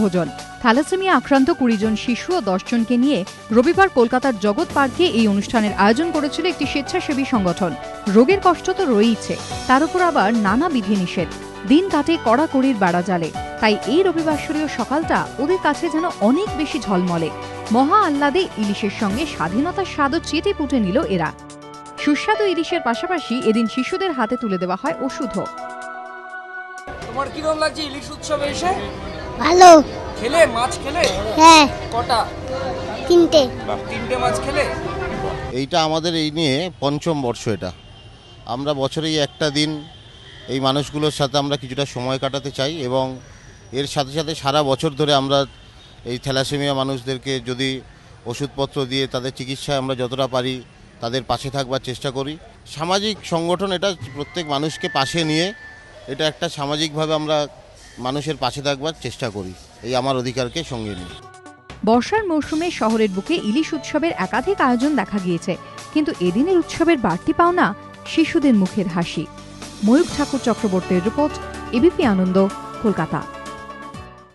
ভোজন। থ্যালাসেমিয়া আক্রান্ত 20 জন শিশু ও 10 জনকে নিয়ে রবিবার কলকাতার জগৎ পার্কে এই অনুষ্ঠানের আয়োজন করেছিল একটি স্বেচ্ছাসেবী সংগঠন। রোগের কষ্ট তো রয়েইছে, তার উপর আবার নানা বিধিনিষেধ। দিন কাটে কড়াকড়ির বেড়াজালে, তাই এই রবিবাসরীয় সকালটা ওদের কাছে যেন অনেক বেশি ঝলমলে। মহা আহ্লাদে ইলিশের সঙ্গে স্বাধীনতার স্বাদও চেটে পুটে নিল এরা। সুস্বাদু ইলিশের পাশাপাশি এদিন শিশুদের হাতে তুলে দেওয়া হয় ওষুধও। তোমার কিরকম লাগছে ইলিশ উৎসবে এসে? ভালো। খেলে মাছ খেলে? হ্যাঁ। কটা? 3টে। 3টে মাছ খেলে? এইটা আমাদের এই নিয়ে পঞ্চম বর্ষ। এটা আমরা বছরেই একটা দিন এই মানুষগুলোর সাথে আমরা কিছুটা সময় কাটাতে চাই এবং এর সাথে সাথে সারা বছর ধরে আমরা এই থ্যালাসেমিয়া মানুষদেরকে যদি ওষুধপত্র দিয়ে তাদের চিকিৎসায় আমরা যতটা পারি তাদের পাশে থাকবার চেষ্টা করি। সামাজিক সংগঠন, এটা প্রত্যেক মানুষকে পাশে নিয়ে এটা একটা সামাজিকভাবে আমরা মানুষের পাশে থাকবার চেষ্টা করি, এই আমার অধিকারকে সঙ্গে নিয়ে। বর্ষার মৌসুমে শহরের বুকে ইলিশ উৎসবের একাধিক আয়োজন দেখা গিয়েছে, কিন্তু এদিনের উৎসবের বাড়তি পাওনা শিশুদের মুখের হাসি। ময়ূখ ঠাকুর চক্রবর্তীর রিপোর্ট, এবিপি আনন্দ, কলকাতা।